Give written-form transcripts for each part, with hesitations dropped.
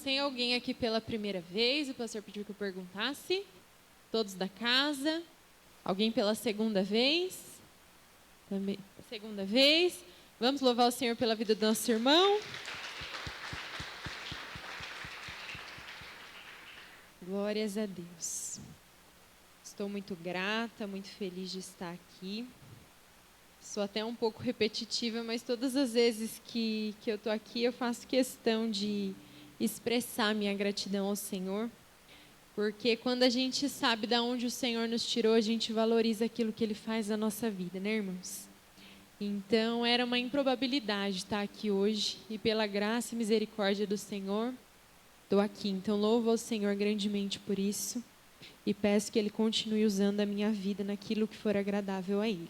tem alguém aqui pela primeira vez? O pastor pediu que eu perguntasse. Todos da casa. Alguém pela segunda vez? Também. Segunda vez. Vamos louvar o Senhor pela vida do nosso irmão. Glórias a Deus. Estou muito grata, muito feliz de estar aqui. Sou até um pouco repetitiva, mas todas as vezes que eu estou aqui, eu faço questão de expressar minha gratidão ao Senhor. Porque quando a gente sabe de onde o Senhor nos tirou, a gente valoriza aquilo que Ele faz na nossa vida, né, irmãos? Então, era uma improbabilidade estar aqui hoje. E pela graça e misericórdia do Senhor, estou aqui. Então, louvo ao Senhor grandemente por isso. E peço que Ele continue usando a minha vida naquilo que for agradável a Ele.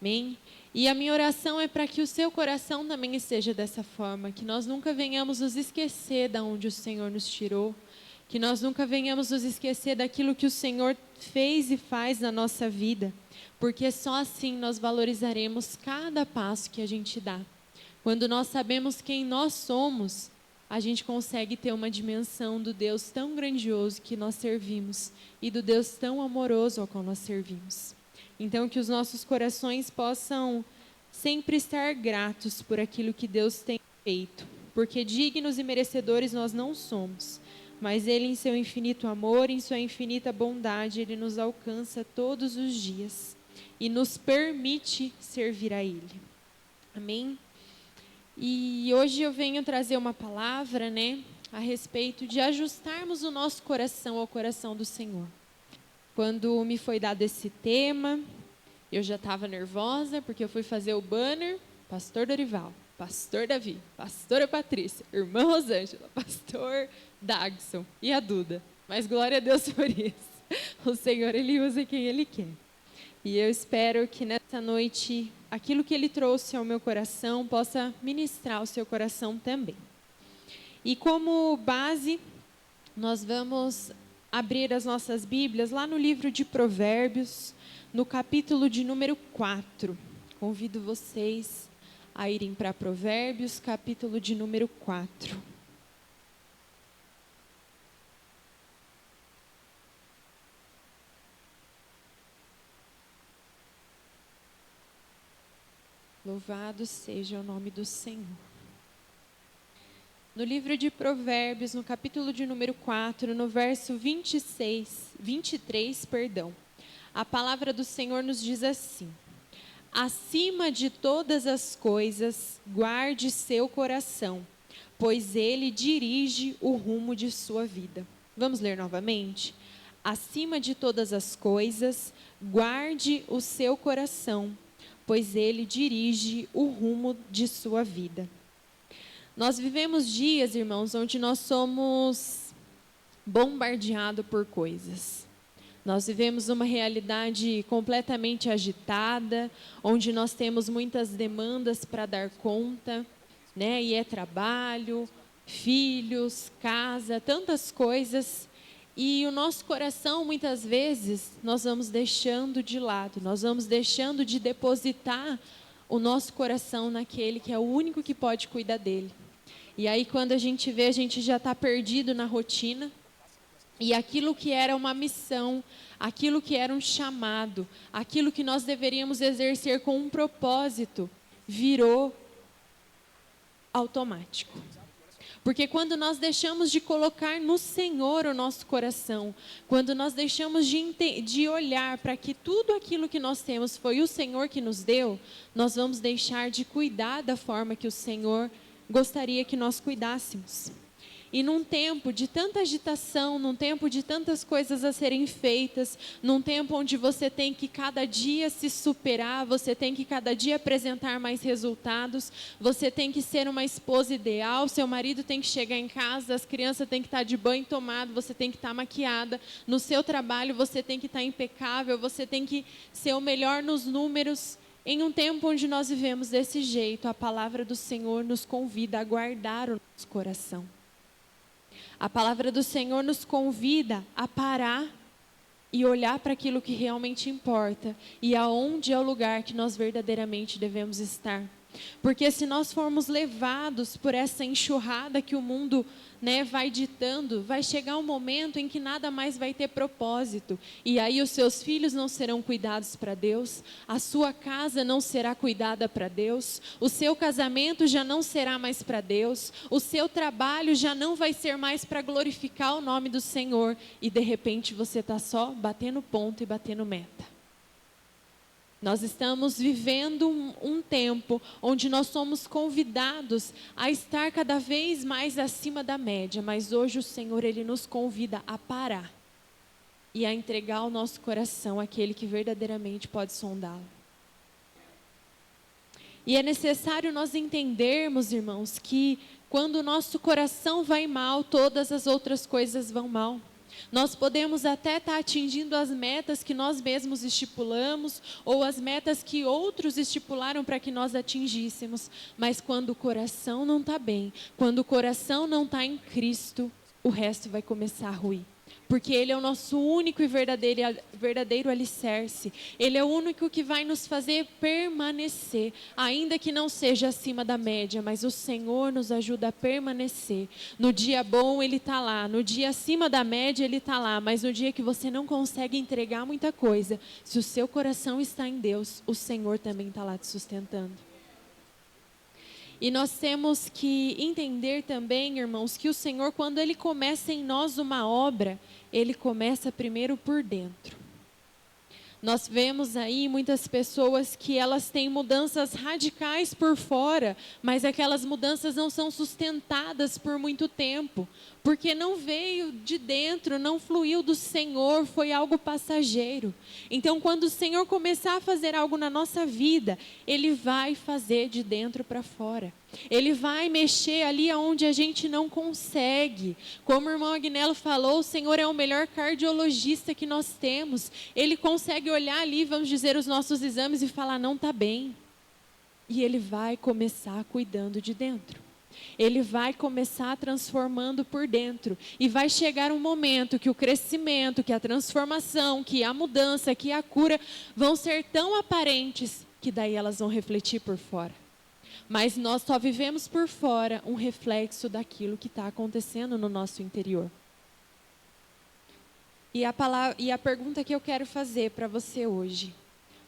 Amém? E a minha oração é para que o seu coração também esteja dessa forma. Que nós nunca venhamos nos esquecer de onde o Senhor nos tirou. Que nós nunca venhamos nos esquecer daquilo que o Senhor fez e faz na nossa vida. Porque só assim nós valorizaremos cada passo que a gente dá. Quando nós sabemos quem nós somos, a gente consegue ter uma dimensão do Deus tão grandioso que nós servimos e do Deus tão amoroso ao qual nós servimos. Então, que os nossos corações possam sempre estar gratos por aquilo que Deus tem feito. Porque dignos e merecedores nós não somos. Mas Ele, em seu infinito amor, em sua infinita bondade, Ele nos alcança todos os dias e nos permite servir a Ele. Amém? E hoje eu venho trazer uma palavra, a respeito de ajustarmos o nosso coração ao coração do Senhor. Quando me foi dado esse tema, eu já estava nervosa, porque eu fui fazer o banner, Pastor Dorival, Pastor Davi, Pastora Patrícia, Irmã Rosângela, Pastor Dagson e a Duda. Mas glória a Deus por isso. O Senhor, Ele usa quem Ele quer. E eu espero que nessa noite, aquilo que Ele trouxe ao meu coração possa ministrar ao seu coração também. E como base, nós vamos abrir as nossas Bíblias lá no livro de Provérbios, no capítulo de número 4. Convido vocês a irem para Provérbios, capítulo de número 4. Louvado seja o nome do Senhor. No livro de Provérbios, no capítulo de número 4, no verso 23, a palavra do Senhor nos diz assim: acima de todas as coisas, guarde seu coração, pois ele dirige o rumo de sua vida. Vamos ler novamente? Acima de todas as coisas, guarde o seu coração, pois ele dirige o rumo de sua vida. Nós vivemos dias, irmãos, onde nós somos bombardeados por coisas. Nós vivemos uma realidade completamente agitada, onde nós temos muitas demandas para dar conta, E é trabalho, filhos, casa, tantas coisas. E o nosso coração, muitas vezes, nós vamos deixando de lado, nós vamos deixando de depositar o nosso coração naquele que é o único que pode cuidar dele. E aí, quando a gente vê, a gente já está perdido na rotina. E aquilo que era uma missão, aquilo que era um chamado, aquilo que nós deveríamos exercer com um propósito, virou automático. Porque quando nós deixamos de colocar no Senhor o nosso coração, quando nós deixamos de olhar para que tudo aquilo que nós temos foi o Senhor que nos deu, nós vamos deixar de cuidar da forma que o Senhor gostaria que nós cuidássemos. E num tempo de tanta agitação, num tempo de tantas coisas a serem feitas, num tempo onde você tem que cada dia se superar, você tem que cada dia apresentar mais resultados, você tem que ser uma esposa ideal, seu marido tem que chegar em casa, as crianças têm que estar de banho tomado, você tem que estar maquiada, no seu trabalho você tem que estar impecável, você tem que ser o melhor nos números. Em um tempo onde nós vivemos desse jeito, a palavra do Senhor nos convida a guardar o nosso coração. A palavra do Senhor nos convida a parar e olhar para aquilo que realmente importa e aonde é o lugar que nós verdadeiramente devemos estar. Porque se nós formos levados por essa enxurrada que o mundo, vai ditando, vai chegar um momento em que nada mais vai ter propósito. E aí os seus filhos não serão cuidados para Deus, a sua casa não será cuidada para Deus, o seu casamento já não será mais para Deus, o seu trabalho já não vai ser mais para glorificar o nome do Senhor. E de repente você está só batendo ponto e batendo meta. Nós estamos vivendo um tempo onde nós somos convidados a estar cada vez mais acima da média, mas hoje o Senhor, Ele nos convida a parar e a entregar o nosso coração àquele que verdadeiramente pode sondá-lo. E é necessário nós entendermos, irmãos, que quando o nosso coração vai mal, todas as outras coisas vão mal. Nós podemos até estar atingindo as metas que nós mesmos estipulamos, ou as metas que outros estipularam para que nós atingíssemos, mas quando o coração não está bem, quando o coração não está em Cristo, o resto vai começar a ruir. Porque Ele é o nosso único e verdadeiro alicerce. Ele é o único que vai nos fazer permanecer, ainda que não seja acima da média, mas o Senhor nos ajuda a permanecer. No dia bom Ele está lá, no dia acima da média Ele está lá, mas no dia que você não consegue entregar muita coisa, se o seu coração está em Deus, o Senhor também está lá te sustentando. E nós temos que entender também, irmãos, que o Senhor, quando Ele começa em nós uma obra, Ele começa primeiro por dentro. Nós vemos aí muitas pessoas que elas têm mudanças radicais por fora, mas aquelas mudanças não são sustentadas por muito tempo, porque não veio de dentro, não fluiu do Senhor, foi algo passageiro. Então, quando o Senhor começar a fazer algo na nossa vida, Ele vai fazer de dentro para fora. Ele vai mexer ali onde a gente não consegue. Como o irmão Agnello falou, o Senhor é o melhor cardiologista que nós temos. Ele consegue olhar ali, vamos dizer, os nossos exames e falar, não está bem. E Ele vai começar cuidando de dentro. Ele vai começar transformando por dentro. E vai chegar um momento que o crescimento, que a transformação, que a mudança, que a cura vão ser tão aparentes que daí elas vão refletir por fora. Mas nós só vivemos por fora um reflexo daquilo que está acontecendo no nosso interior. E a pergunta que eu quero fazer para você hoje: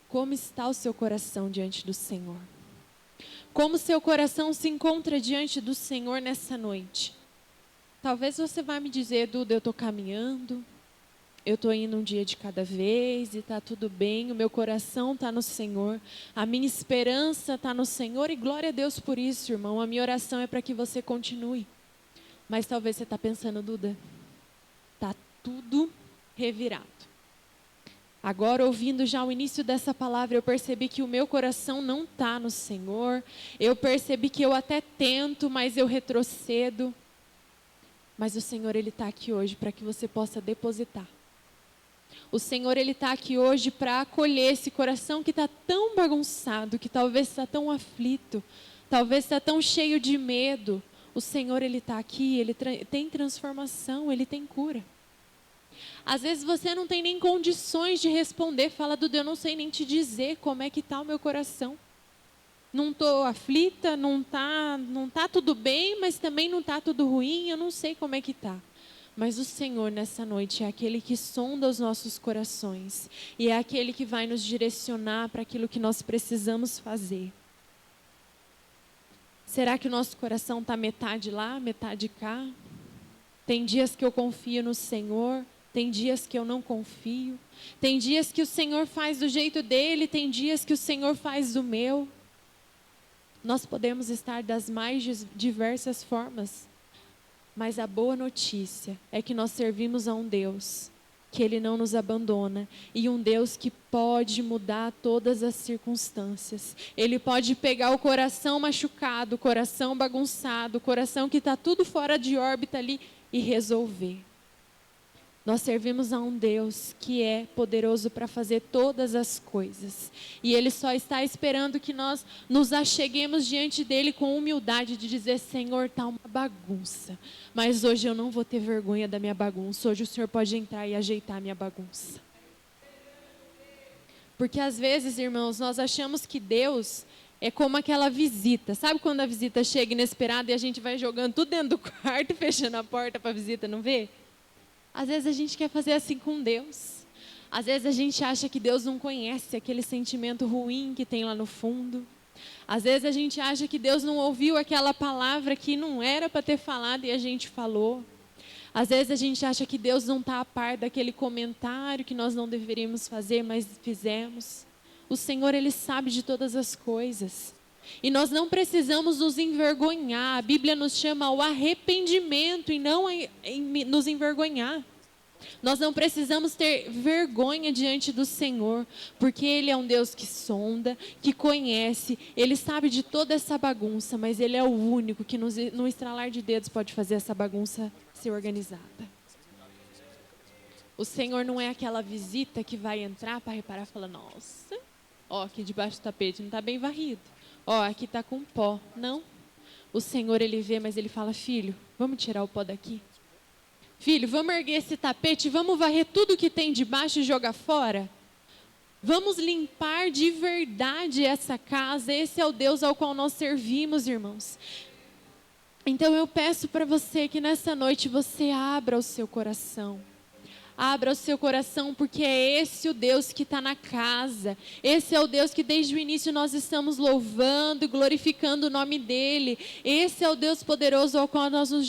como está o seu coração diante do Senhor? Como o seu coração se encontra diante do Senhor nessa noite? Talvez você vá me dizer, Duda, eu estou caminhando, eu estou indo um dia de cada vez e está tudo bem, o meu coração está no Senhor, a minha esperança está no Senhor e glória a Deus por isso, irmão. A minha oração é para que você continue. Mas talvez você está pensando, Duda, está tudo revirado. Agora, ouvindo já o início dessa palavra, eu percebi que o meu coração não está no Senhor, eu percebi que eu até tento, mas eu retrocedo. Mas o Senhor, Ele está aqui hoje para que você possa depositar. O Senhor, Ele está aqui hoje para acolher esse coração que está tão bagunçado, que talvez está tão aflito, talvez está tão cheio de medo. O Senhor, Ele está aqui, Ele tem transformação, Ele tem cura. Às vezes você não tem nem condições de responder, fala, Duda, eu não sei nem te dizer como é que está o meu coração. Não estou aflita, não tá tudo bem, mas também não está tudo ruim, eu não sei como é que está. Mas o Senhor nessa noite é aquele que sonda os nossos corações e é aquele que vai nos direcionar para aquilo que nós precisamos fazer. Será que o nosso coração está metade lá, metade cá? Tem dias que eu confio no Senhor, tem dias que eu não confio. Tem dias que o Senhor faz do jeito dele, tem dias que o Senhor faz do meu. Nós podemos estar das mais diversas formas. Mas a boa notícia é que nós servimos a um Deus que Ele não nos abandona e um Deus que pode mudar todas as circunstâncias. Ele pode pegar o coração machucado, o coração bagunçado, o coração que está tudo fora de órbita ali e resolver. Nós servimos a um Deus que é poderoso para fazer todas as coisas. E Ele só está esperando que nós nos acheguemos diante dEle com humildade de dizer, Senhor, está uma bagunça. Mas hoje eu não vou ter vergonha da minha bagunça. Hoje o Senhor pode entrar e ajeitar a minha bagunça. Porque às vezes, irmãos, nós achamos que Deus, é como aquela visita. Sabe quando a visita chega inesperada e a gente vai jogando tudo dentro do quarto e fechando a porta para a visita não ver? Às vezes a gente quer fazer assim com Deus. Às vezes a gente acha que Deus não conhece aquele sentimento ruim que tem lá no fundo. Às vezes a gente acha que Deus não ouviu aquela palavra que não era para ter falado e a gente falou. Às vezes a gente acha que Deus não está a par daquele comentário que nós não deveríamos fazer, mas fizemos. O Senhor, Ele sabe de todas as coisas. E nós não precisamos nos envergonhar. A Bíblia nos chama ao arrependimento e não nos envergonhar. Nós não precisamos ter vergonha diante do Senhor, porque Ele é um Deus que sonda, que conhece, Ele sabe de toda essa bagunça, mas Ele é o único que no estralar de dedos pode fazer essa bagunça ser organizada. O Senhor não é aquela visita que vai entrar para reparar e falar, nossa, ó, aqui debaixo do tapete não está bem varrido, ó, aqui está com pó. Não, o Senhor Ele vê, mas Ele fala, filho, vamos tirar o pó daqui? Filho, vamos erguer esse tapete, vamos varrer tudo que tem debaixo e jogar fora? Vamos limpar de verdade essa casa. Esse é o Deus ao qual nós servimos, irmãos. Então eu peço para você que nessa noite você abra o seu coração. Abra o seu coração, porque é esse o Deus que está na casa. Esse é o Deus que desde o início nós estamos louvando e glorificando o nome dEle. Esse é o Deus poderoso ao qual nós nos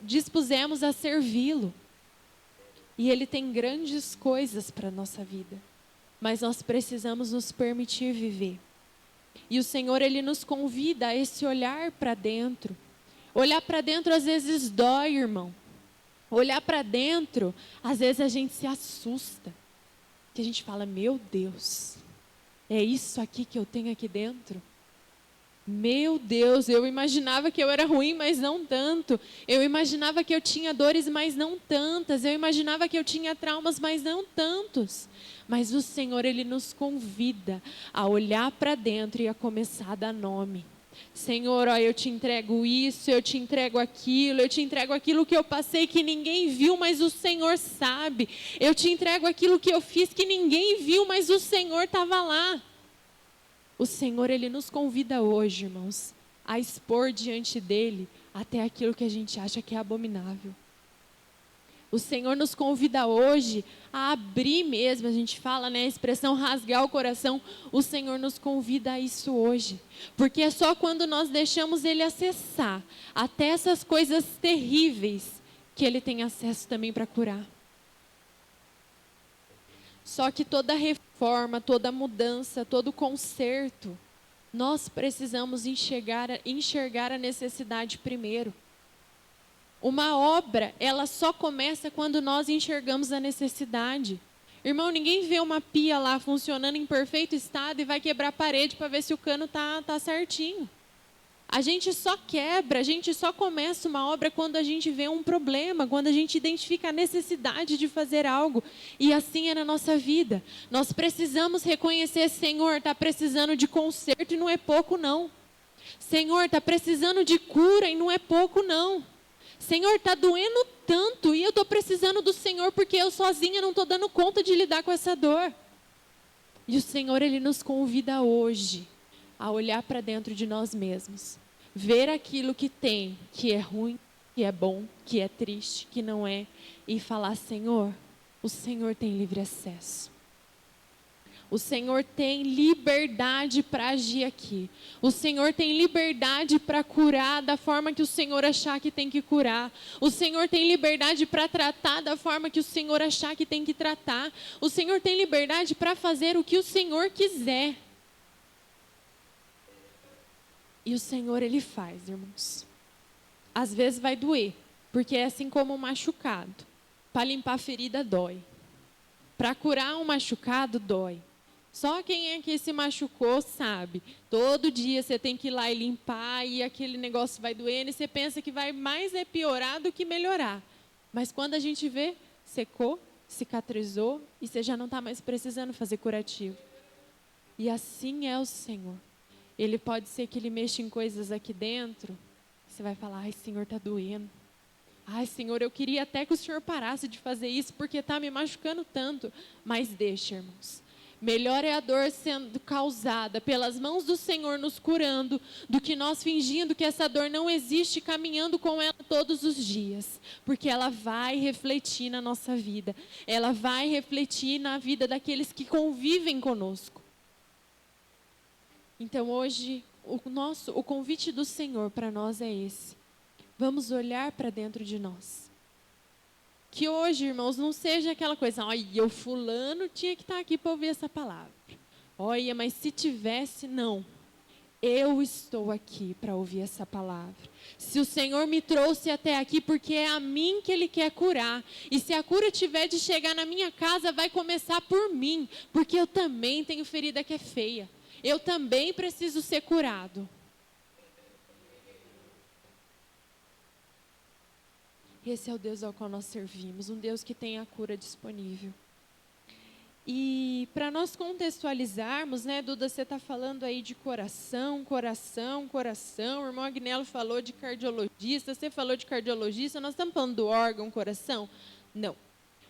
dispusemos a servi-lo. E Ele tem grandes coisas para a nossa vida. Mas nós precisamos nos permitir viver. E o Senhor, Ele nos convida a esse olhar para dentro. Olhar para dentro às vezes dói, irmão. Olhar para dentro, às vezes a gente se assusta. Que a gente fala, meu Deus, é isso aqui que eu tenho aqui dentro? Meu Deus, eu imaginava que eu era ruim, mas não tanto. Eu imaginava que eu tinha dores, mas não tantas. Eu imaginava que eu tinha traumas, mas não tantos. Mas o Senhor, Ele nos convida a olhar para dentro e a começar a dar nome. Senhor, ó, eu te entrego isso, eu te entrego aquilo que eu passei que ninguém viu, mas o Senhor sabe. Eu te entrego aquilo que eu fiz que ninguém viu, mas o Senhor estava lá. O Senhor, Ele nos convida hoje, irmãos, a expor diante dEle até aquilo que a gente acha que é abominável. O Senhor nos convida hoje a abrir mesmo, a gente fala, né, a expressão rasgar o coração. O Senhor nos convida a isso hoje. Porque é só quando nós deixamos Ele acessar até essas coisas terríveis que Ele tem acesso também para curar. Só que toda reforma, toda mudança, todo conserto, nós precisamos enxergar a necessidade primeiro. Uma obra, ela só começa quando nós enxergamos a necessidade. Irmão, ninguém vê uma pia lá funcionando em perfeito estado e vai quebrar a parede para ver se o cano tá certinho. A gente só quebra, a gente só começa uma obra quando a gente vê um problema, quando a gente identifica a necessidade de fazer algo. E assim é na nossa vida. Nós precisamos reconhecer, Senhor, está precisando de conserto e não é pouco não. Senhor, está precisando de cura e não é pouco não. Senhor, está doendo tanto e eu estou precisando do Senhor porque eu sozinha não estou dando conta de lidar com essa dor. E o Senhor, Ele nos convida hoje a olhar para dentro de nós mesmos. Ver aquilo que tem, que é ruim, que é bom, que é triste, que não é. E falar, Senhor, o Senhor tem livre acesso. O Senhor tem liberdade para agir aqui. O Senhor tem liberdade para curar da forma que o Senhor achar que tem que curar. O Senhor tem liberdade para tratar da forma que o Senhor achar que tem que tratar. O Senhor tem liberdade para fazer o que o Senhor quiser. E o Senhor, Ele faz, irmãos. Às vezes vai doer, porque é assim como um machucado. Para limpar a ferida dói. Para curar um machucado dói. Só quem é que se machucou sabe. Todo dia você tem que ir lá e limpar e aquele negócio vai doendo e você pensa que vai mais piorar do que melhorar. Mas quando a gente vê, secou, cicatrizou e você já não está mais precisando fazer curativo. E assim é o Senhor. Ele pode ser que Ele mexa em coisas aqui dentro. Você vai falar, ai Senhor, está doendo. Ai Senhor, eu queria até que o Senhor parasse de fazer isso porque está me machucando tanto. Mas deixa, irmãos. Melhor é a dor sendo causada pelas mãos do Senhor nos curando, do que nós fingindo que essa dor não existe, caminhando com ela todos os dias. Porque ela vai refletir na nossa vida. Ela vai refletir na vida daqueles que convivem conosco. Então hoje, o convite do Senhor para nós é esse. Vamos olhar para dentro de nós. Que hoje, irmãos, não seja aquela coisa, olha, o fulano tinha que estar aqui para ouvir essa palavra. Olha, mas se tivesse, não. Eu estou aqui para ouvir essa palavra. Se o Senhor me trouxe até aqui, porque é a mim que Ele quer curar. E se a cura tiver de chegar na minha casa, vai começar por mim. Porque eu também tenho ferida que é feia. Eu também preciso ser curado. Esse é o Deus ao qual nós servimos, um Deus que tem a cura disponível. E para nós contextualizarmos, né, Duda, você está falando aí de coração. O irmão Agnello falou de cardiologista, você falou de cardiologista, nós estamos falando do órgão coração? Não.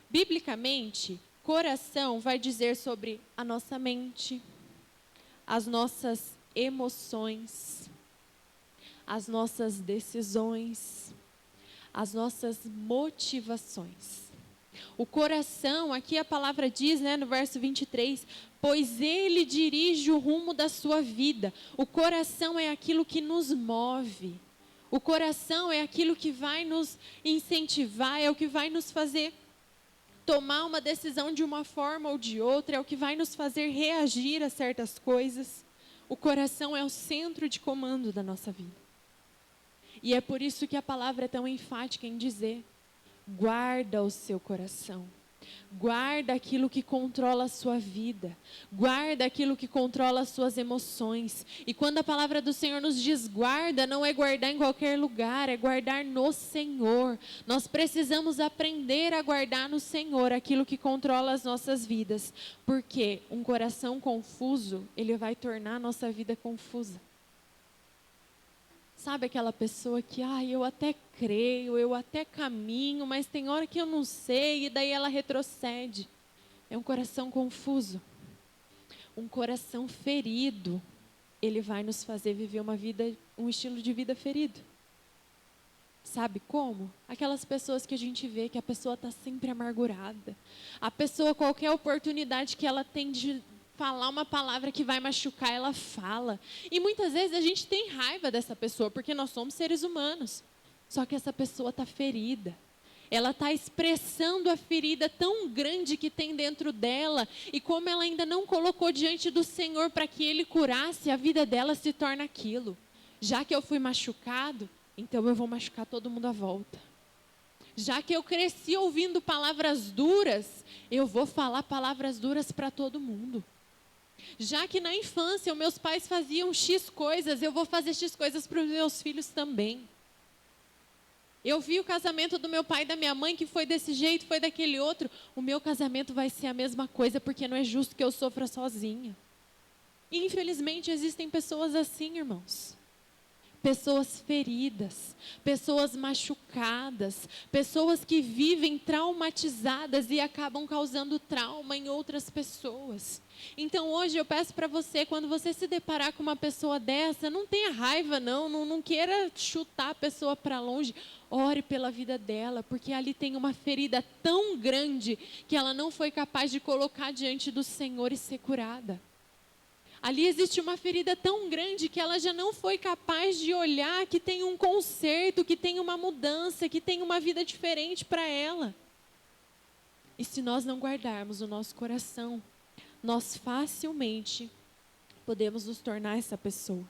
Biblicamente, coração vai dizer sobre a nossa mente, as nossas emoções, as nossas decisões, as nossas motivações. O coração, aqui a palavra diz, né, no verso 23, pois ele dirige o rumo da sua vida. O coração é aquilo que nos move. O coração é aquilo que vai nos incentivar, é o que vai nos fazer tomar uma decisão de uma forma ou de outra, é o que vai nos fazer reagir a certas coisas. O coração é o centro de comando da nossa vida. E é por isso que a palavra é tão enfática em dizer, guarda o seu coração. Guarda aquilo que controla a sua vida. Guarda aquilo que controla as suas emoções. E quando a palavra do Senhor nos diz guarda, não é guardar em qualquer lugar, é guardar no Senhor. Nós precisamos aprender a guardar no Senhor aquilo que controla as nossas vidas. Porque um coração confuso, ele vai tornar a nossa vida confusa. Sabe aquela pessoa que, eu até creio, eu até caminho, mas tem hora que eu não sei, e daí ela retrocede. É um coração confuso. Um coração ferido, ele vai nos fazer viver um estilo de vida ferido. Sabe como? Aquelas pessoas que a gente vê que a pessoa está sempre amargurada. A pessoa, qualquer oportunidade que ela tem de falar uma palavra que vai machucar, ela fala. E muitas vezes a gente tem raiva dessa pessoa, porque nós somos seres humanos. Só que essa pessoa está ferida. Ela está expressando a ferida tão grande que tem dentro dela. E como ela ainda não colocou diante do Senhor para que Ele curasse, a vida dela se torna aquilo. Já que eu fui machucado, então eu vou machucar todo mundo à volta. Já que eu cresci ouvindo palavras duras, eu vou falar palavras duras para todo mundo. Já que na infância os meus pais faziam X coisas, eu vou fazer X coisas para os meus filhos também. Eu vi o casamento do meu pai e da minha mãe que foi desse jeito, foi daquele outro. O meu casamento vai ser a mesma coisa, porque não é justo que eu sofra sozinha. E infelizmente existem pessoas assim, irmãos. Pessoas feridas, pessoas machucadas, pessoas que vivem traumatizadas e acabam causando trauma em outras pessoas. Então hoje eu peço para você, quando você se deparar com uma pessoa dessa, não tenha raiva não queira chutar a pessoa para longe. Ore pela vida dela, porque ali tem uma ferida tão grande que ela não foi capaz de colocar diante do Senhor e ser curada. Ali existe uma ferida tão grande que ela já não foi capaz de olhar que tem um conserto, que tem uma mudança, que tem uma vida diferente para ela. E se nós não guardarmos o nosso coração, nós facilmente podemos nos tornar essa pessoa.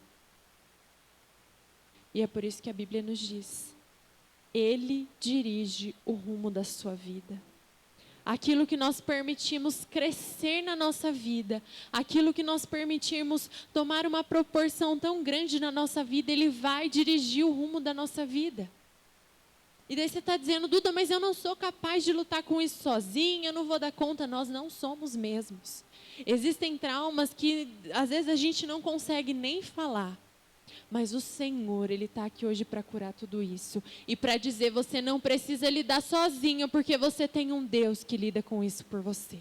E é por isso que a Bíblia nos diz, Ele dirige o rumo da sua vida. Aquilo que nós permitimos crescer na nossa vida, aquilo que nós permitirmos tomar uma proporção tão grande na nossa vida, Ele vai dirigir o rumo da nossa vida. E daí você está dizendo, Duda, mas eu não sou capaz de lutar com isso sozinha, eu não vou dar conta. Nós não somos mesmos. Existem traumas que às vezes a gente não consegue nem falar. Mas o Senhor, Ele está aqui hoje para curar tudo isso. E para dizer, você não precisa lidar sozinho, porque você tem um Deus que lida com isso por você.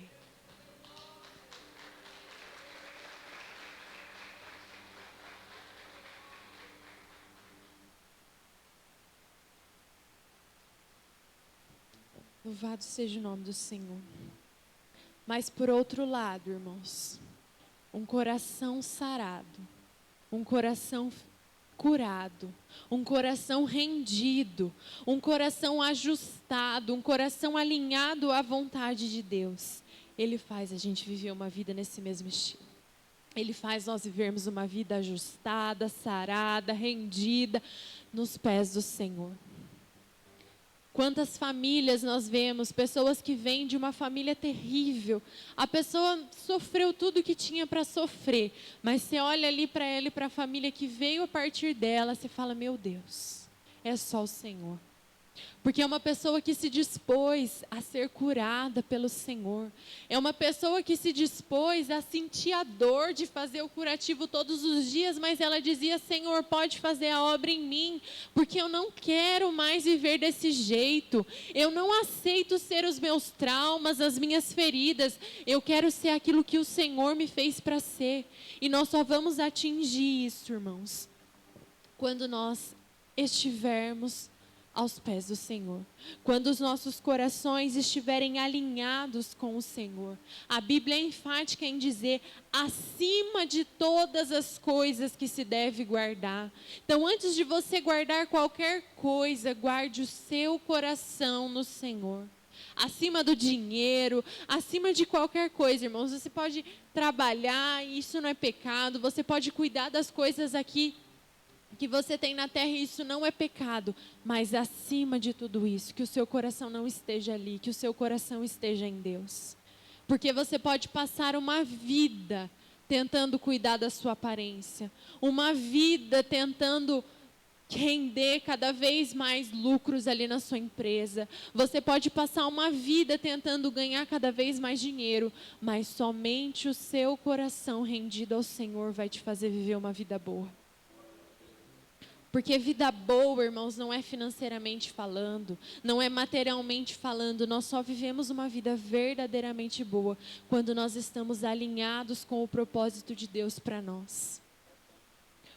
Louvado seja o nome do Senhor. Mas por outro lado, irmãos, um coração sarado, um coração curado, um coração rendido, um coração ajustado, um coração alinhado à vontade de Deus, ele faz a gente viver uma vida nesse mesmo estilo. Ele faz nós vivermos uma vida ajustada, sarada, rendida nos pés do Senhor. Quantas famílias nós vemos, pessoas que vêm de uma família terrível, a pessoa sofreu tudo que tinha para sofrer, mas você olha ali para ela e para a família que veio a partir dela, você fala, meu Deus, é só o Senhor. Porque é uma pessoa que se dispôs a ser curada pelo Senhor. É uma pessoa que se dispôs a sentir a dor de fazer o curativo todos os dias, mas ela dizia, Senhor, pode fazer a obra em mim, porque eu não quero mais viver desse jeito. Eu não aceito ser os meus traumas, as minhas feridas. Eu quero ser aquilo que o Senhor me fez para ser. E nós só vamos atingir isso, irmãos, quando nós estivermos aos pés do Senhor, quando os nossos corações estiverem alinhados com o Senhor. A Bíblia é enfática em dizer, acima de todas as coisas que se deve guardar. Então, antes de você guardar qualquer coisa, guarde o seu coração no Senhor. Acima do dinheiro, acima de qualquer coisa, irmãos, você pode trabalhar, isso não é pecado, você pode cuidar das coisas aqui que você tem na terra, e isso não é pecado, mas acima de tudo isso, que o seu coração não esteja ali, que o seu coração esteja em Deus. Porque você pode passar uma vida tentando cuidar da sua aparência, uma vida tentando render cada vez mais lucros ali na sua empresa. Você pode passar uma vida tentando ganhar cada vez mais dinheiro, mas somente o seu coração rendido ao Senhor vai te fazer viver uma vida boa. Porque vida boa, irmãos, não é financeiramente falando, não é materialmente falando, nós só vivemos uma vida verdadeiramente boa quando nós estamos alinhados com o propósito de Deus para nós.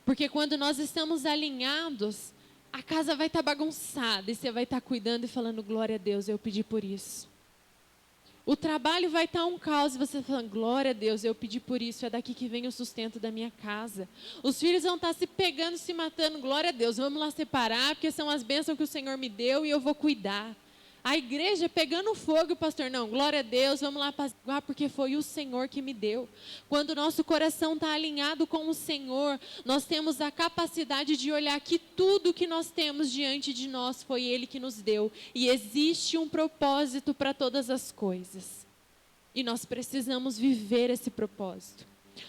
Porque quando nós estamos alinhados, a casa vai estar bagunçada e você vai estar cuidando e falando, glória a Deus, eu pedi por isso. O trabalho vai estar um caos e você falando, glória a Deus, eu pedi por isso, é daqui que vem o sustento da minha casa. Os filhos vão estar se pegando, se matando, glória a Deus, vamos lá separar, porque são as bênçãos que o Senhor me deu e eu vou cuidar. A igreja pegando fogo, pastor, não, glória a Deus, vamos lá apaziguar, porque foi o Senhor que me deu. Quando o nosso coração está alinhado com o Senhor, nós temos a capacidade de olhar que tudo que nós temos diante de nós foi Ele que nos deu. E existe um propósito para todas as coisas. E nós precisamos viver esse propósito.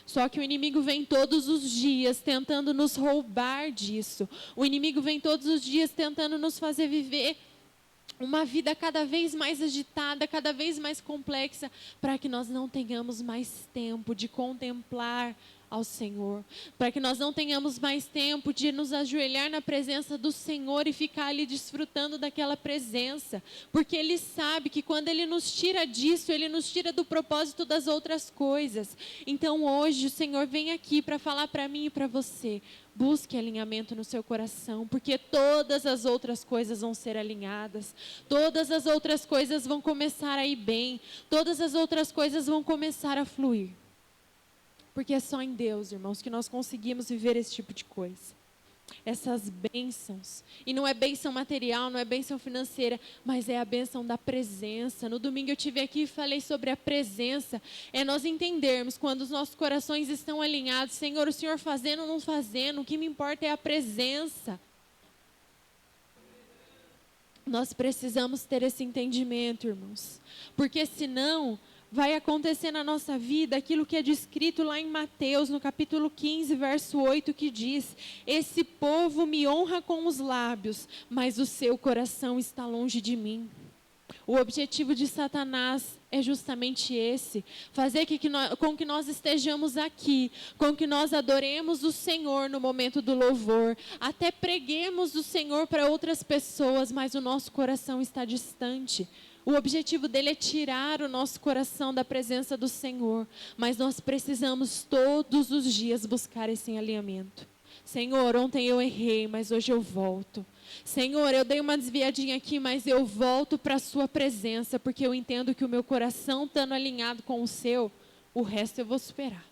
Só que o inimigo vem todos os dias tentando nos roubar disso. O inimigo vem todos os dias tentando nos fazer viver uma vida cada vez mais agitada, cada vez mais complexa, para que nós não tenhamos mais tempo de contemplar ao Senhor, para que nós não tenhamos mais tempo de nos ajoelhar na presença do Senhor e ficar ali desfrutando daquela presença, porque Ele sabe que quando Ele nos tira disso, Ele nos tira do propósito das outras coisas. Então hoje o Senhor vem aqui para falar para mim e para você, busque alinhamento no seu coração, porque todas as outras coisas vão ser alinhadas, todas as outras coisas vão começar a ir bem, todas as outras coisas vão começar a fluir. Porque é só em Deus, irmãos, que nós conseguimos viver esse tipo de coisa. Essas bênçãos. E não é bênção material, não é bênção financeira, mas é a bênção da presença. No domingo eu estive aqui e falei sobre a presença. É nós entendermos quando os nossos corações estão alinhados. Senhor, o Senhor fazendo ou não fazendo, o que me importa é a presença. Nós precisamos ter esse entendimento, irmãos. Porque senão vai acontecer na nossa vida aquilo que é descrito lá em Mateus, no capítulo 15, verso 8, que diz: esse povo me honra com os lábios, mas o seu coração está longe de mim. O objetivo de Satanás é justamente esse, fazer com que nós estejamos aqui, com que nós adoremos o Senhor no momento do louvor, até preguemos o Senhor para outras pessoas, mas o nosso coração está distante. O objetivo dele é tirar o nosso coração da presença do Senhor, mas nós precisamos todos os dias buscar esse alinhamento. Senhor, ontem eu errei, mas hoje eu volto. Senhor, eu dei uma desviadinha aqui, mas eu volto para a sua presença, porque eu entendo que o meu coração estando alinhado com o seu, o resto eu vou superar.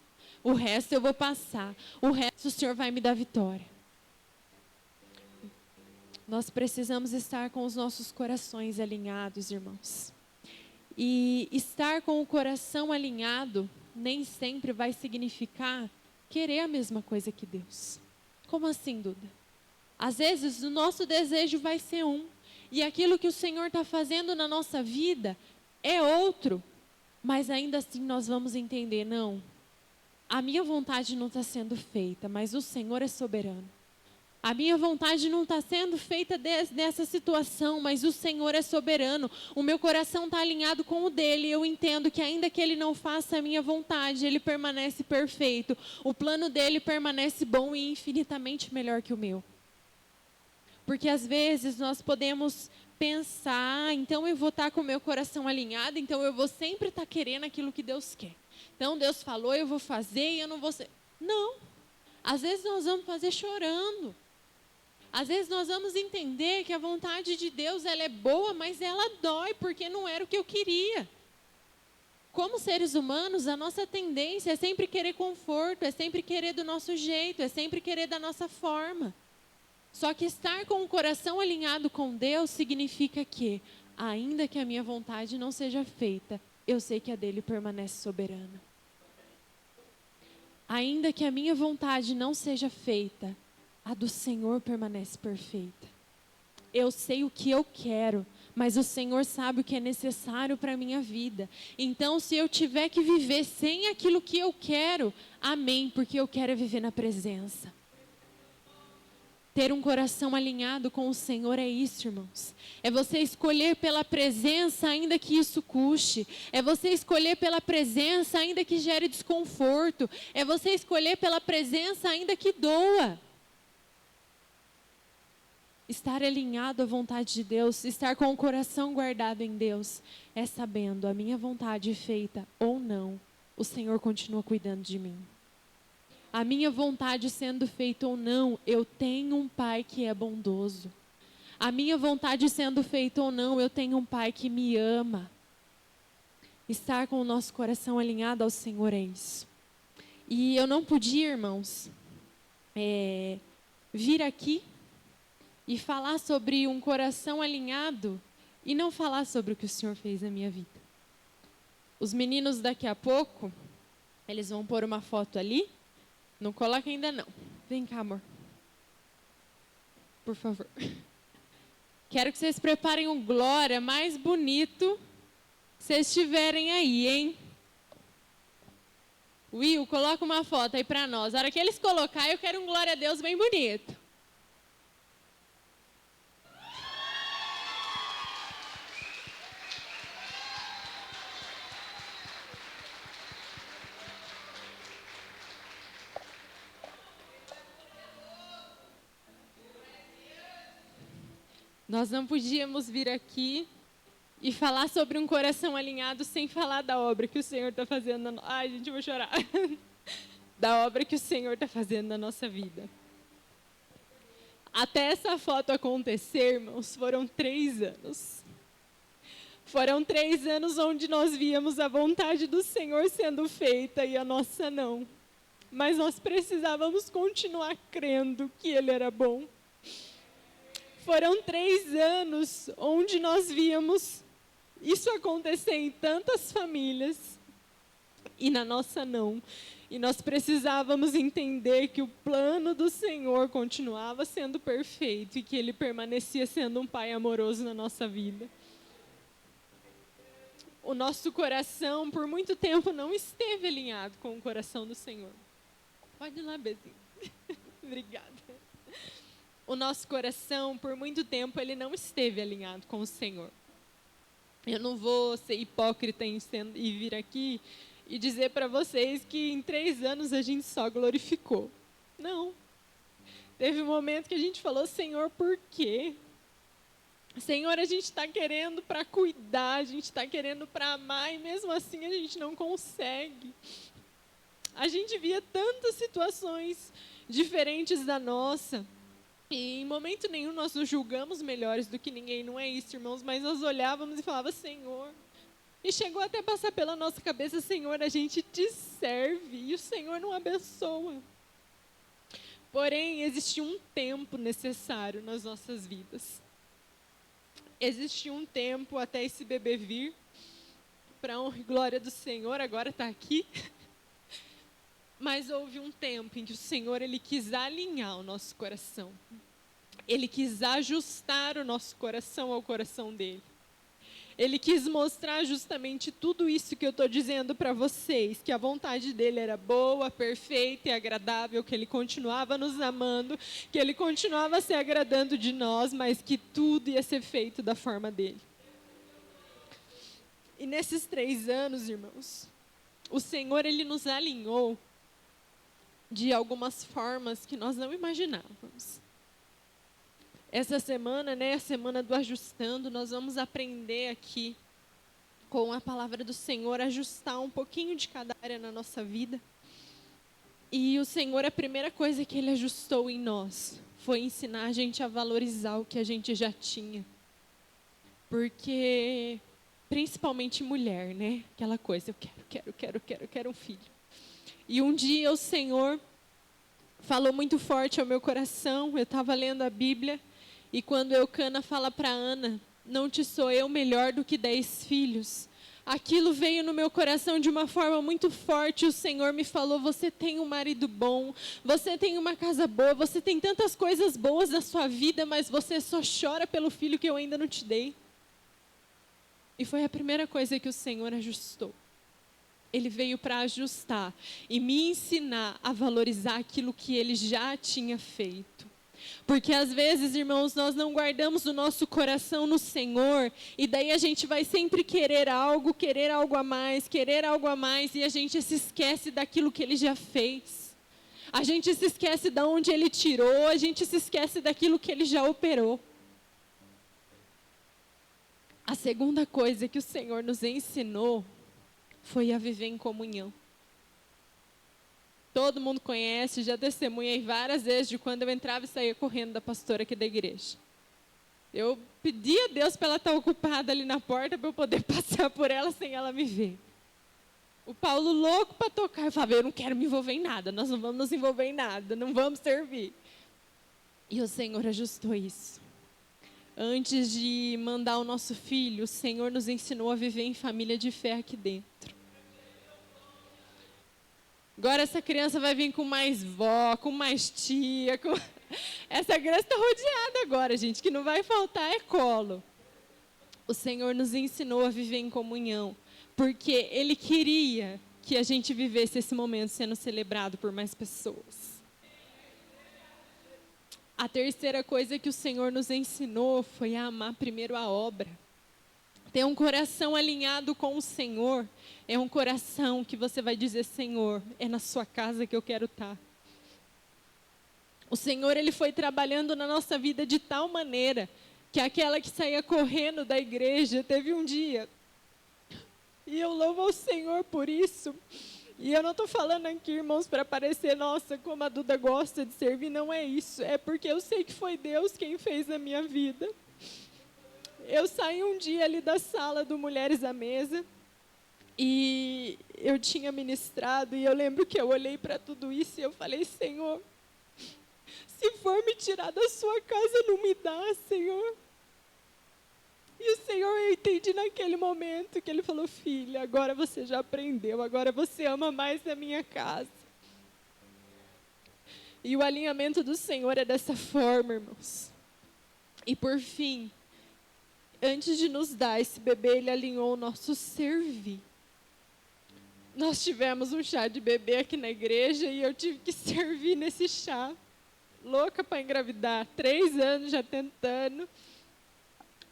O resto eu vou passar. O resto o Senhor vai me dar vitória. Nós precisamos estar com os nossos corações alinhados, irmãos. E estar com o coração alinhado nem sempre vai significar querer a mesma coisa que Deus. Como assim, Duda? Às vezes o nosso desejo vai ser um, e aquilo que o Senhor está fazendo na nossa vida é outro, mas ainda assim nós vamos entender, não, a minha vontade não está sendo feita, mas o Senhor é soberano. A minha vontade não está sendo feita nessa situação, mas o Senhor é soberano. O meu coração está alinhado com o dele. Eu entendo que ainda que ele não faça a minha vontade, ele permanece perfeito. O plano dele permanece bom e infinitamente melhor que o meu. Porque às vezes nós podemos pensar, então eu vou estar com o meu coração alinhado, então eu vou sempre estar querendo aquilo que Deus quer. Então Deus falou, eu vou fazer e eu não vou ser. Não. Às vezes nós vamos fazer chorando. Às vezes nós vamos entender que a vontade de Deus ela é boa, mas ela dói, porque não era o que eu queria. Como seres humanos, a nossa tendência é sempre querer conforto, é sempre querer do nosso jeito, é sempre querer da nossa forma. Só que estar com o coração alinhado com Deus significa que, ainda que a minha vontade não seja feita, eu sei que a dele permanece soberana. Ainda que a minha vontade não seja feita, a do Senhor permanece perfeita. Eu sei o que eu quero, mas o Senhor sabe o que é necessário para a minha vida. Então, se eu tiver que viver sem aquilo que eu quero, amém, porque eu quero viver na presença. Ter um coração alinhado com o Senhor é isso, irmãos. É você escolher pela presença, ainda que isso custe. É você escolher pela presença, ainda que gere desconforto. É você escolher pela presença, ainda que doa. Estar alinhado à vontade de Deus, estar com o coração guardado em Deus, é sabendo a minha vontade feita ou não, o Senhor continua cuidando de mim. A minha vontade sendo feita ou não, eu tenho um Pai que é bondoso. A minha vontade sendo feita ou não, eu tenho um Pai que me ama. Estar com o nosso coração alinhado ao Senhor é isso. E eu não podia, irmãos, vir aqui e falar sobre um coração alinhado e não falar sobre o que o Senhor fez na minha vida. Os meninos daqui a pouco, eles vão pôr uma foto ali. Não coloca ainda não. Vem cá, amor. Por favor. Quero que vocês preparem um glória mais bonito que vocês tiverem aí, hein? Will, coloca uma foto aí pra nós. A hora que eles colocarem, eu quero um glória a Deus bem bonito. Nós não podíamos vir aqui e falar sobre um coração alinhado sem falar da obra que o Senhor está fazendo. Ai, gente, eu vou chorar. Da obra que o Senhor está fazendo na nossa vida. Até essa foto acontecer, irmãos, foram 3 anos. Foram 3 anos onde nós víamos a vontade do Senhor sendo feita e a nossa não. Mas nós precisávamos continuar crendo que Ele era bom. Foram 3 anos onde nós víamos isso acontecer em tantas famílias e na nossa não. E nós precisávamos entender que o plano do Senhor continuava sendo perfeito e que Ele permanecia sendo um Pai amoroso na nossa vida. O nosso coração, por muito tempo, não esteve alinhado com o coração do Senhor. Pode ir lá, Bezinho. Obrigada. O nosso coração, por muito tempo, ele não esteve alinhado com o Senhor. Eu não vou ser hipócrita e vir aqui e dizer para vocês que em 3 anos a gente só glorificou. Não. Teve um momento que a gente falou, Senhor, por quê? Senhor, a gente está querendo para cuidar, a gente está querendo para amar e mesmo assim a gente não consegue. A gente via tantas situações diferentes da nossa. E em momento nenhum nós nos julgamos melhores do que ninguém, não é isso, irmãos, mas nós olhávamos e falávamos, Senhor, e chegou até a passar pela nossa cabeça, Senhor, a gente te serve, e o Senhor não abençoa. Porém, existe um tempo necessário nas nossas vidas. Existe um tempo até esse bebê vir, para a honra e glória do Senhor, agora está aqui. Mas houve um tempo em que o Senhor, Ele quis alinhar o nosso coração. Ele quis ajustar o nosso coração ao coração dEle. Ele quis mostrar justamente tudo isso que eu estou dizendo para vocês, que a vontade dEle era boa, perfeita e agradável, que Ele continuava nos amando, que Ele continuava se agradando de nós, mas que tudo ia ser feito da forma dEle. E nesses 3 anos, irmãos, o Senhor, Ele nos alinhou de algumas formas que nós não imaginávamos. Essa semana, a semana do ajustando, nós vamos aprender aqui, com a palavra do Senhor, ajustar um pouquinho de cada área na nossa vida. E o Senhor, a primeira coisa que Ele ajustou em nós, foi ensinar a gente a valorizar o que a gente já tinha. Porque, principalmente mulher, aquela coisa, eu quero um filho. E um dia o Senhor falou muito forte ao meu coração, eu estava lendo a Bíblia, e quando Eucana fala para Ana, não te sou eu melhor do que 10 filhos, aquilo veio no meu coração de uma forma muito forte. O Senhor me falou, você tem um marido bom, você tem uma casa boa, você tem tantas coisas boas na sua vida, mas você só chora pelo filho que eu ainda não te dei. E foi a primeira coisa que o Senhor ajustou. Ele veio para ajustar e me ensinar a valorizar aquilo que Ele já tinha feito. Porque às vezes, irmãos, nós não guardamos o nosso coração no Senhor, e daí a gente vai sempre querer algo a mais, e a gente se esquece daquilo que Ele já fez. A gente se esquece de onde Ele tirou, a gente se esquece daquilo que Ele já operou. A segunda coisa que o Senhor nos ensinou foi a viver em comunhão. Todo mundo conhece, já testemunhei várias vezes de quando eu entrava e saía correndo da pastora aqui da igreja. Eu pedia a Deus para ela estar ocupada ali na porta para eu poder passar por ela sem ela me ver. O Paulo louco para tocar, eu falava, eu não quero me envolver em nada, nós não vamos nos envolver em nada, não vamos servir. E o Senhor ajustou isso. Antes de mandar o nosso filho, o Senhor nos ensinou a viver em família de fé aqui dentro. Agora essa criança vai vir com mais vó, com mais tia. Essa criança está rodeada agora, gente, que não vai faltar é colo. O Senhor nos ensinou a viver em comunhão, porque Ele queria que a gente vivesse esse momento sendo celebrado por mais pessoas. A terceira coisa que o Senhor nos ensinou foi a amar primeiro a obra. Ter um coração alinhado com o Senhor é um coração que você vai dizer, Senhor, é na sua casa que eu quero estar. O Senhor, Ele foi trabalhando na nossa vida de tal maneira que aquela que saía correndo da igreja teve um dia. E eu louvo ao Senhor por isso. E eu não estou falando aqui, irmãos, para parecer, nossa, como a Duda gosta de servir, não é isso. É porque eu sei que foi Deus quem fez na minha vida. Eu saí um dia ali da sala do Mulheres à Mesa e eu tinha ministrado e eu lembro que eu olhei para tudo isso e eu falei, Senhor, se for me tirar da sua casa, não me dá, Senhor. E o Senhor, eu entendi naquele momento que Ele falou, filha, agora você já aprendeu, agora você ama mais a minha casa. E o alinhamento do Senhor é dessa forma, irmãos. E por fim, antes de nos dar esse bebê, Ele alinhou o nosso servir. Nós tivemos um chá de bebê aqui na igreja e eu tive que servir nesse chá. Louca para engravidar, 3 anos já tentando.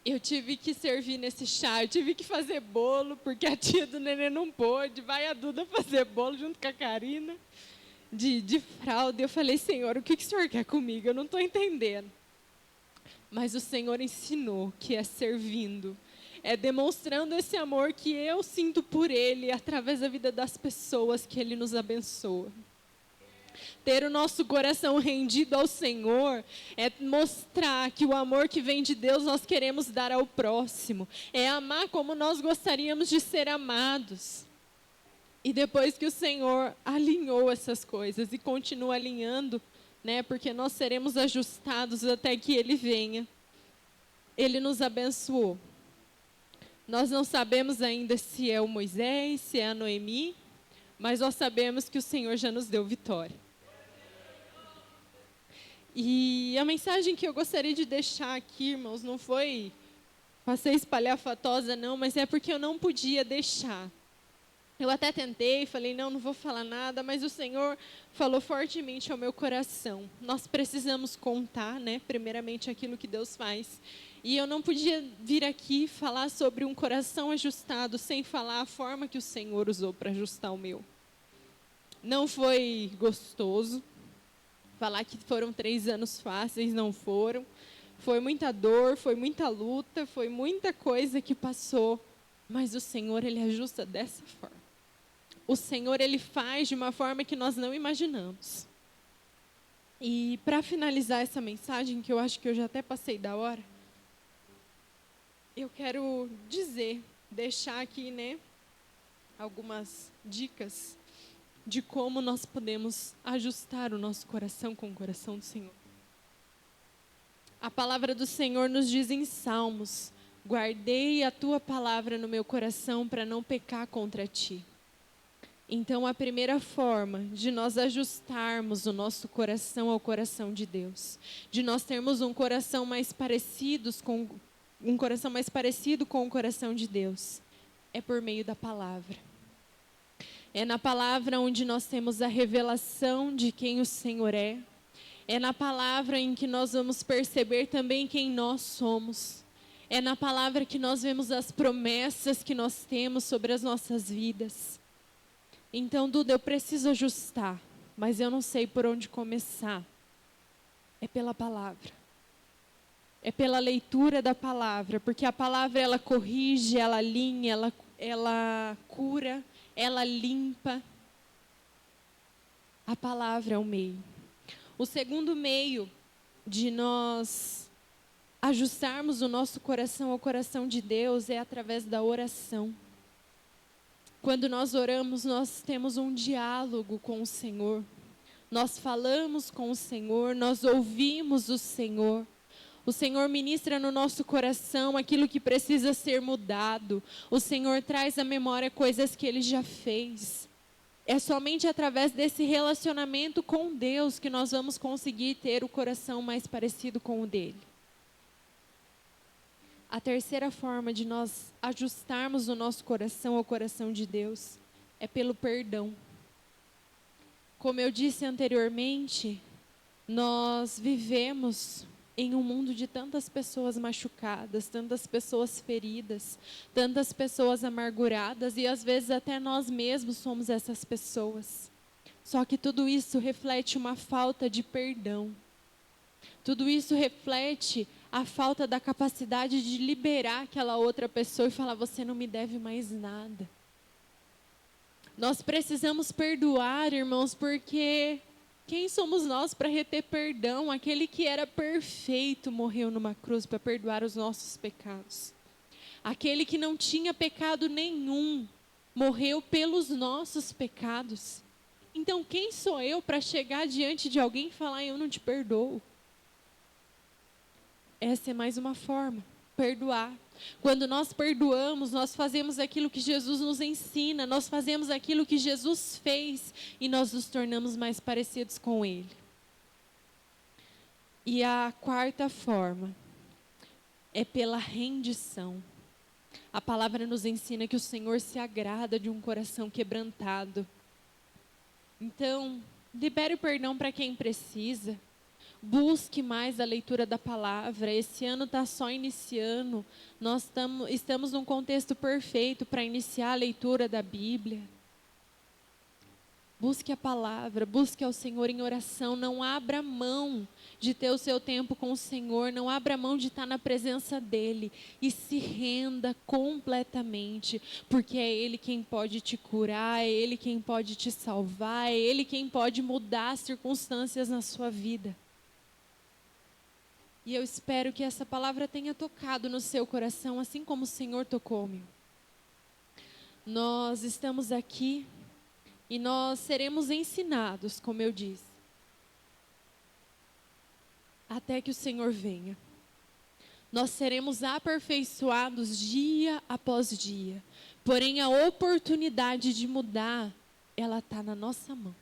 Eu tive que servir nesse chá, eu tive que fazer bolo, porque a tia do neném não pôde. Vai a Duda fazer bolo junto com a Karina, de fralda. Eu falei, Senhor, o que o Senhor quer comigo? Eu não estou entendendo. Mas o Senhor ensinou que é servindo, é demonstrando esse amor que eu sinto por Ele, através da vida das pessoas que Ele nos abençoa. Ter o nosso coração rendido ao Senhor é mostrar que o amor que vem de Deus nós queremos dar ao próximo. É amar como nós gostaríamos de ser amados. E depois que o Senhor alinhou essas coisas e continua alinhando, né, porque nós seremos ajustados até que Ele venha, Ele nos abençoou. Nós não sabemos ainda se é o Moisés, se é a Noemi, mas nós sabemos que o Senhor já nos deu vitória. E a mensagem que eu gostaria de deixar aqui, irmãos, não foi para ser espalhafatosa, não, mas é porque eu não podia deixar. Eu até tentei, falei, não vou falar nada, mas o Senhor falou fortemente ao meu coração. Nós precisamos contar, né, primeiramente aquilo que Deus faz. E eu não podia vir aqui falar sobre um coração ajustado sem falar a forma que o Senhor usou para ajustar o meu. Não foi gostoso. Falar que foram 3 anos fáceis, não foram. Foi muita dor, foi muita luta, foi muita coisa que passou. Mas o Senhor, Ele ajusta dessa forma. O Senhor, Ele faz de uma forma que nós não imaginamos. E para finalizar essa mensagem, que eu acho que eu já até passei da hora, eu quero deixar aqui, né, algumas dicas de como nós podemos ajustar o nosso coração com o coração do Senhor. A palavra do Senhor nos diz em Salmos: guardei a tua palavra no meu coração para não pecar contra ti. Então, a primeira forma de nós ajustarmos o nosso coração ao coração de Deus, de nós termos um coração mais parecido com o coração de Deus, é por meio da palavra. É na palavra onde nós temos a revelação de quem o Senhor é. É na palavra em que nós vamos perceber também quem nós somos. É na palavra que nós vemos as promessas que nós temos sobre as nossas vidas. Então, Duda, eu preciso ajustar, mas eu não sei por onde começar. É pela palavra. É pela leitura da palavra, porque a palavra, ela corrige, ela alinha, ela cura, ela limpa. A palavra é o meio. O segundo meio de nós ajustarmos o nosso coração ao coração de Deus é através da oração. Quando nós oramos, nós temos um diálogo com o Senhor. Nós falamos com o Senhor, nós ouvimos o Senhor. O Senhor ministra no nosso coração aquilo que precisa ser mudado. O Senhor traz à memória coisas que Ele já fez. É somente através desse relacionamento com Deus que nós vamos conseguir ter o coração mais parecido com o dele. A terceira forma de nós ajustarmos o nosso coração ao coração de Deus é pelo perdão. Como eu disse anteriormente, nós vivemos em um mundo de tantas pessoas machucadas, tantas pessoas feridas, tantas pessoas amarguradas, e às vezes até nós mesmos somos essas pessoas. Só que tudo isso reflete uma falta de perdão. Tudo isso reflete a falta da capacidade de liberar aquela outra pessoa e falar: você não me deve mais nada. Nós precisamos perdoar, irmãos, porque quem somos nós para reter perdão? Aquele que era perfeito morreu numa cruz para perdoar os nossos pecados. Aquele que não tinha pecado nenhum morreu pelos nossos pecados. Então, quem sou eu para chegar diante de alguém e falar: eu não te perdoo? Essa é mais uma forma, perdoar. Quando nós perdoamos, nós fazemos aquilo que Jesus nos ensina, nós fazemos aquilo que Jesus fez e nós nos tornamos mais parecidos com Ele. E a quarta forma é pela rendição. A palavra nos ensina que o Senhor se agrada de um coração quebrantado. Então, libere o perdão para quem precisa. Busque mais a leitura da palavra. Esse ano está só iniciando. Nós estamos num contexto perfeito para iniciar a leitura da Bíblia. Busque a palavra, busque ao Senhor em oração. Não abra mão de ter o seu tempo com o Senhor. Não abra mão de estar na presença dEle. E se renda completamente. Porque é Ele quem pode te curar, é Ele quem pode te salvar, é Ele quem pode mudar as circunstâncias na sua vida. E eu espero que essa palavra tenha tocado no seu coração, assim como o Senhor tocou o meu. Nós estamos aqui e nós seremos ensinados, como eu disse, até que o Senhor venha. Nós seremos aperfeiçoados dia após dia. Porém, a oportunidade de mudar, ela está na nossa mão.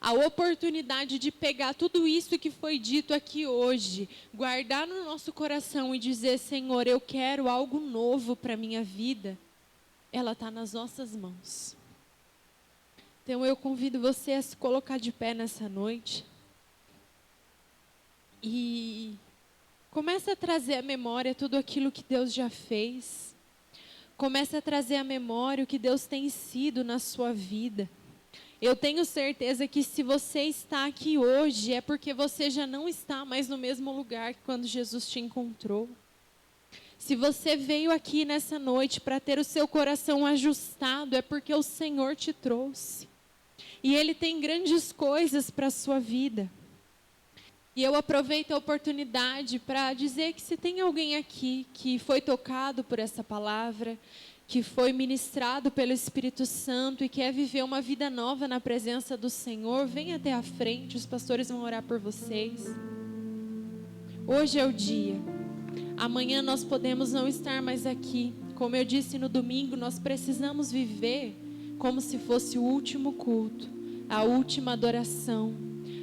A oportunidade de pegar tudo isso que foi dito aqui hoje, guardar no nosso coração e dizer, Senhor, eu quero algo novo para a minha vida, ela está nas nossas mãos. Então eu convido você a se colocar de pé nessa noite e comece a trazer à memória tudo aquilo que Deus já fez. Comece a trazer à memória o que Deus tem sido na sua vida. Eu tenho certeza que se você está aqui hoje é porque você já não está mais no mesmo lugar que quando Jesus te encontrou. Se você veio aqui nessa noite para ter o seu coração ajustado, é porque o Senhor te trouxe. E Ele tem grandes coisas para a sua vida. E eu aproveito a oportunidade para dizer que se tem alguém aqui que foi tocado por essa palavra, que foi ministrado pelo Espírito Santo e quer viver uma vida nova na presença do Senhor, venha até a frente, os pastores vão orar por vocês. Hoje é o dia. Amanhã nós podemos não estar mais aqui. Como eu disse no domingo, nós precisamos viver como se fosse o último culto, a última adoração,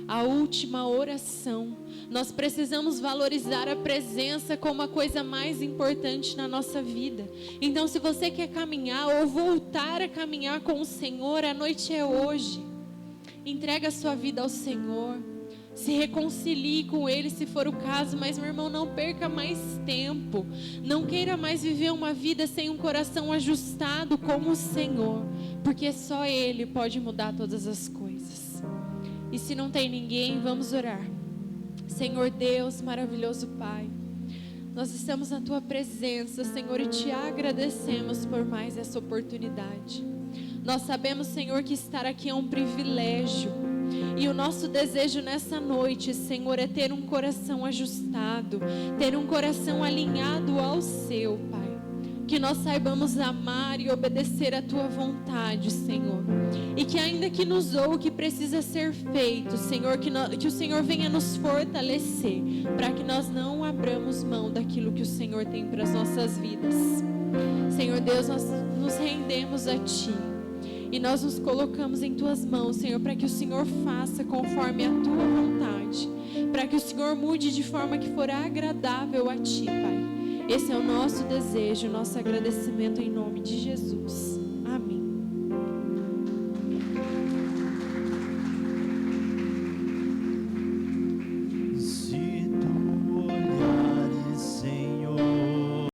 a última oração. Nós precisamos valorizar a presença como a coisa mais importante na nossa vida. Então, se você quer caminhar ou voltar a caminhar com o Senhor, a noite é hoje. Entrega a sua vida ao Senhor. Se reconcilie com Ele se for o caso, mas meu irmão, não perca mais tempo. Não queira mais viver uma vida sem um coração ajustado com o Senhor, porque só Ele pode mudar todas as coisas. E se não tem ninguém, vamos orar. Senhor Deus, maravilhoso Pai, nós estamos na Tua presença, Senhor, e Te agradecemos por mais essa oportunidade. Nós sabemos, Senhor, que estar aqui é um privilégio. E o nosso desejo nessa noite, Senhor, é ter um coração ajustado, ter um coração alinhado ao Seu, Pai. Que nós saibamos amar e obedecer a Tua vontade, Senhor. E que ainda que nos ou o que precisa ser feito, Senhor, que o Senhor venha nos fortalecer, para que nós não abramos mão daquilo que o Senhor tem para as nossas vidas. Senhor Deus, nós nos rendemos a Ti. E nós nos colocamos em Tuas mãos, Senhor, para que o Senhor faça conforme a Tua vontade. Para que o Senhor mude de forma que for agradável a Ti, Pai. Esse é o nosso desejo, o nosso agradecimento em nome de Jesus. Amém.